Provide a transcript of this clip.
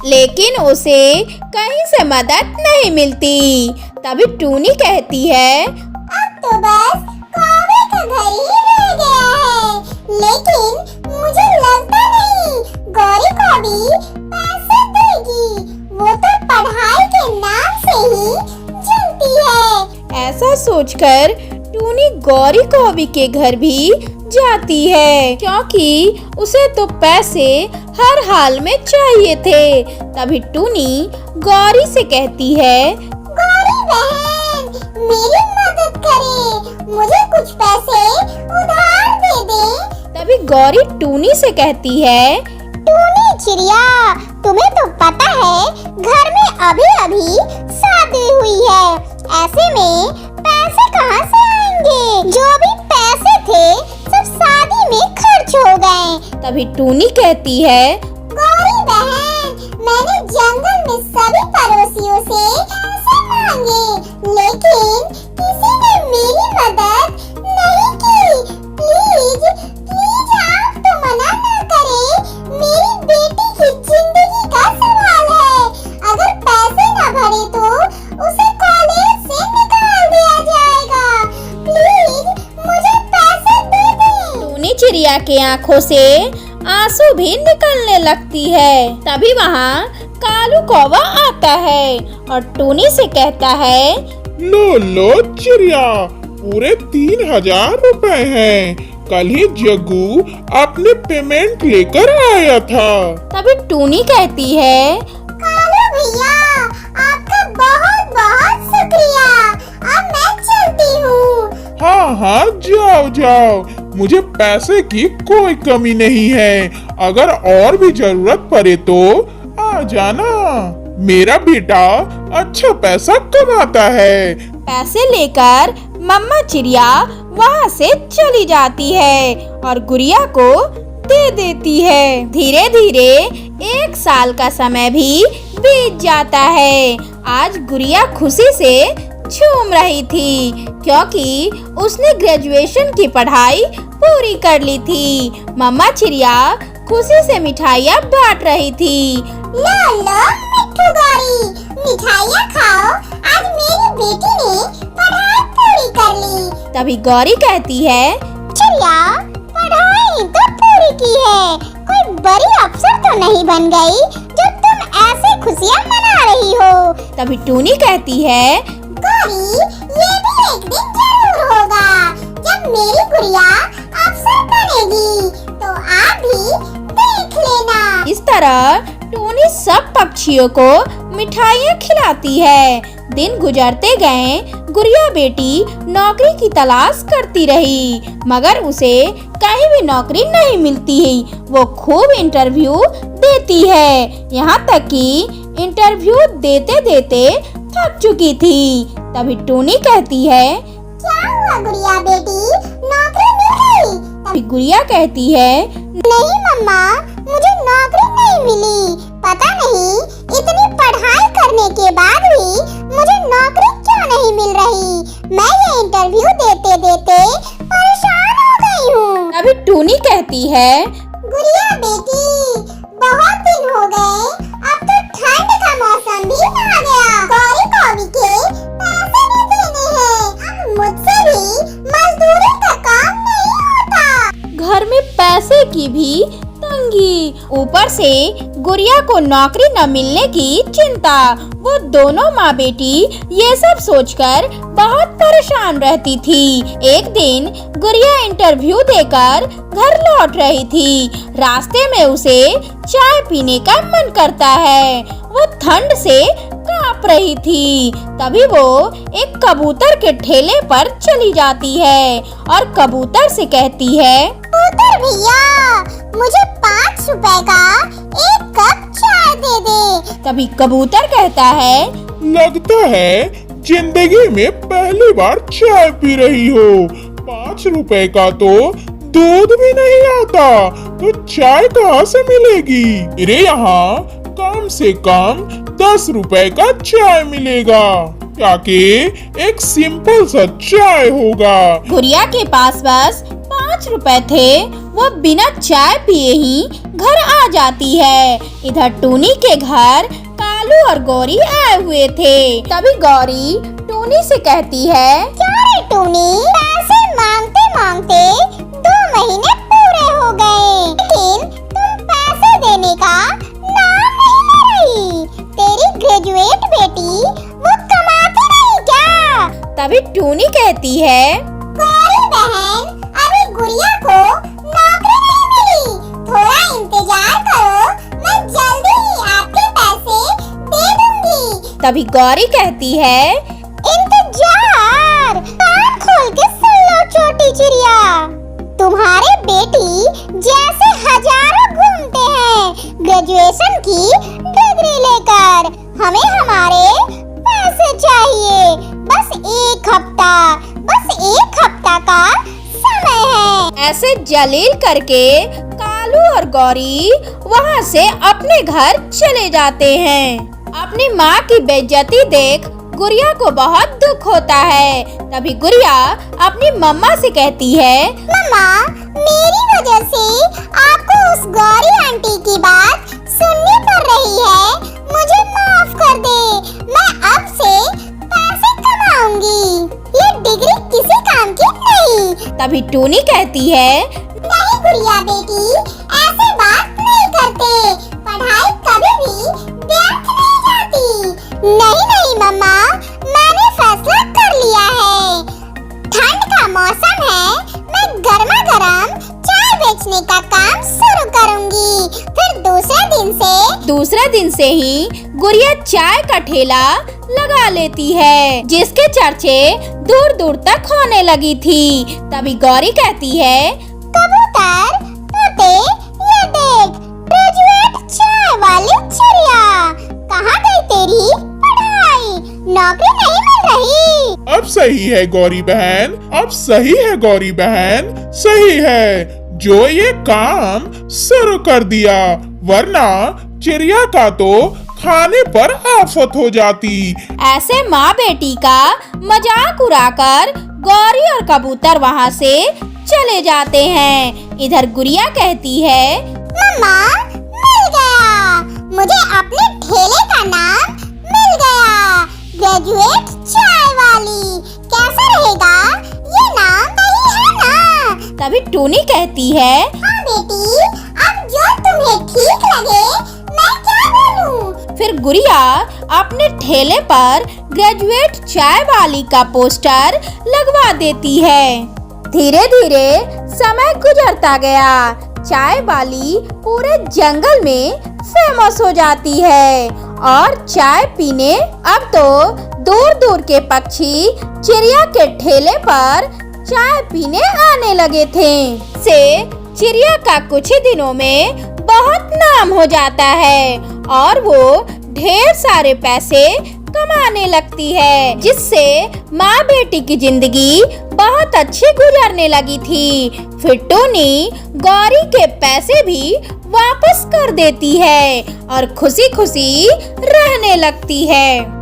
लेकिन उसे कहीं से मदद नहीं मिलती। तभी टूनी कहती है, अब तो बस कौवे का घर ही रह गया है। लेकिन मुझे लगता नहीं गौरी कौवी पैसे देगी। वो तो पढ़ाई के नाम से ही जलती है। ऐसा सोचकर टूनी गौरी कौवी के घर भी जाती है, क्योंकि उसे तो पैसे हर हाल में चाहिए थे। तभी टूनी गौरी से कहती है, गौरी बहन, मेरी मदद करे, मुझे कुछ पैसे उधार दे दे। तभी गौरी टूनी से कहती है, टूनी चिड़िया, तुम्हें तो पता है घर में अभी अभी शादी हुई है। ऐसे में पैसे कहाँ से आएंगे? जो भी पैसे थे सब शादी में खर्च हो गए। तभी टूनी कहती है, गौरी बहन, मैंने जंगल में सभी पड़ोसियों से पैसे मांगे, लेकिन किसी ने मेरी मदद नहीं की। प्लीज प्लीज आप तो मना ना करें, मेरी बेटी की जिंदगी का सवाल है। अगर पैसे न भरे तो उसे कॉलेज से निकाल दिया जाएगा। प्लीज मुझे पैसे दे दें। टूनी चिड़िया के आंखों से आंसू भी निकलने लगती है। तभी वहाँ कालू कौवा आता है और टूनी से कहता है, लो चिड़िया, पूरे 3000 रुपए हैं। कल ही जग्गू अपने पेमेंट लेकर आया था। तभी टूनी कहती है, कालू भैया, आपका बहुत बहुत शुक्रिया। अब मैं चलती हूँ। हाँ, जाओ जाओ, मुझे पैसे की कोई कमी नहीं है। अगर और भी जरूरत पड़े तो आ जाना। मेरा बेटा अच्छा पैसा कमाता है। पैसे लेकर मम्मा चिड़िया वहाँ से चली जाती है और गुड़िया को दे देती है। धीरे धीरे 1 साल का समय भी बीत जाता है। आज गुड़िया खुशी से झूम रही थी, क्योंकि उसने ग्रेजुएशन की पढ़ाई पूरी कर ली थी। मम्मा चिड़िया खुशी से मिठाइयाँ बांट रही थी। लो मिट्ठू गौरी, मिठाइयाँ खाओ। आज मेरी बेटी ने पढ़ाई पूरी कर ली। तभी गौरी कहती है, चिड़िया, पढ़ाई तो पूरी की है, कोई बड़ी अफसर तो नहीं बन गई जो तुम ऐसे खुशियाँ मना रही हो। तभी टूनी कहती है, गौरी, ये भी एक दिन जरूर होगा जब मेरी गुड़िया अफसर बनेगी, तो आप भी देख लेना। इस तरह टूनी सब पक्षियों को मिठाइयाँ खिलाती है। दिन गुजरते गए, गुड़िया बेटी नौकरी की तलाश करती रही, मगर उसे कहीं भी नौकरी नहीं मिलती है। वो खूब इंटरव्यू देती है, यहाँ तक कि इंटरव्यू देते देते थक चुकी थी। तभी टूनी कहती है, क्या हुआ गुड़िया बेटी, नौकरी मिल गई? तभी गुड़िया कहती है, नहीं मम्मा, मुझे नौकरी नहीं मिली। पता नहीं इतनी पढ़ाई करने के बाद भी मुझे नौकरी क्यों नहीं मिल रही। मैं ये इंटरव्यू देते देते परेशान हो गई हूँ। तभी टूनी कहती है, गुड़िया बेटी, बहुत दिन हो गए, अब तो ठंड का मौसम भी आ गया। गौरी कौवी के पैसे भी देने हैं। अब मुझसे भी मजदूरी का काम नहीं होता। घर में पैसे की भी तंगी, ऊपर से गुड़िया को नौकरी न मिलने की चिंता। वो दोनों माँ बेटी ये सब सोचकर बहुत परेशान रहती थी। एक दिन गुड़िया इंटरव्यू देकर घर लौट रही थी। रास्ते में उसे चाय पीने का मन करता है। वो ठंड से कांप रही थी। तभी वो एक कबूतर के ठेले पर चली जाती है और कबूतर से कहती है, कबूतर भैया, मुझे 5 रुपए का 1 कप चाय दे दे। तभी कबूतर कहता है, लगता है जिंदगी में पहली बार चाय पी रही हो। 5 रुपए का तो दूध भी नहीं आता, तो चाय कहाँ से मिलेगी? मेरे यहाँ कम से कम 10 रुपए का चाय मिलेगा, ताकि एक सिंपल सा चाय होगा। गुड़िया के पास बस 5 रुपए थे वो बिना चाय पिए ही घर आ जाती है। इधर टूनी के घर कालू और गौरी आए हुए थे। तभी गौरी टूनी से कहती है, क्या रे टूनी, पैसे मांगते मांगते 2 महीने पूरे हो गए, लेकिन तुम पैसे देने का नाम नहीं ले रही। तेरी ग्रेजुएट बेटी वो कमाती नहीं क्या? तभी टूनी कहती है, गौरी बहन, अभी गुड़िया को नौकरी नहीं मिली, थोड़ा इंतजार करो, मैं जल्दी ही आपके पैसे दे दूंगी। तभी गौरी कहती है, इंतजार, कान खोल के सुन लो छोटी चिड़िया, तुम्हारे बेटी जैसे हजारों घूमते हैं ग्रेजुएशन की डिग्री लेकर, हमें हमारे पैसे चाहिए, बस एक हफ्ता का समय है। ऐसे जलील करके कालू और गौरी वहाँ से अपने घर चले जाते हैं। अपनी माँ की बेइज्जती देख गुड़िया को बहुत दुख होता है। तभी गुड़िया अपनी मम्मा से कहती है, मम्मा, मेरी वजह से आपको उस गौरी आंटी की बात सुननी पड़ रही है, मुझे माफ कर दे, मैं अब से पैसे कमाऊंगी, ये डिग्री किसी काम की नहीं। तभी टूनी कहती है, नहीं गुड़िया बेटी, ऐसे बात नहीं करते, पढ़ाई कभी भी व्यर्थ नहीं जाती। नहीं मम्मा, मैंने फैसला कर लिया है, ठंड का मौसम है, मैं गर्मा गर्म चाय बेचने का काम शुरू करूंगी। फिर दूसरे दिन से ही गुड़िया चाय का ठेला लगा लेती है, जिसके चर्चे दूर दूर तक होने लगी थी। तभी गौरी कहती है, कबूतर, तोते, ये देख, ग्रेजुएट चाय वाली चिड़िया, कहाँ गई तेरी पढ़ाई, नौकरी नहीं मिल रही। अब सही है गौरी बहन, अब सही है गौरी बहन, सही है जो ये काम शुरू कर दिया, वरना चिड़िया का तो खाने पर आफत हो जाती। ऐसे माँ बेटी का मजाक उड़ाकर गौरी और कबूतर वहाँ से चले जाते हैं। इधर गुड़िया कहती है, मम्मा, मिल गया, मुझे अपने ठेले का नाम मिल गया, ग्रेजुएट चाय वाली। कैसा रहेगा ये नाम, सही है ना? तभी टूनी कहती है, हाँ बेटी, अब जो तुम्हें ठीक लगे, मैं क्या बोलूं? फिर गुड़िया अपने ठेले पर ग्रेजुएट चाय वाली का पोस्टर लगवा देती है। धीरे धीरे समय गुजरता गया, चाय वाली पूरे जंगल में फेमस हो जाती है और चाय पीने अब तो दूर दूर के पक्षी चिड़िया के ठेले पर चाय पीने आने लगे थे। से चिड़िया का कुछ ही दिनों में बहुत नाम हो जाता है और वो ढेर सारे पैसे कमाने लगती है, जिससे माँ बेटी की जिंदगी बहुत अच्छी गुजरने लगी थी। फिर टूनी गौरी के पैसे भी वापस कर देती है और खुशी खुशी रहने लगती है।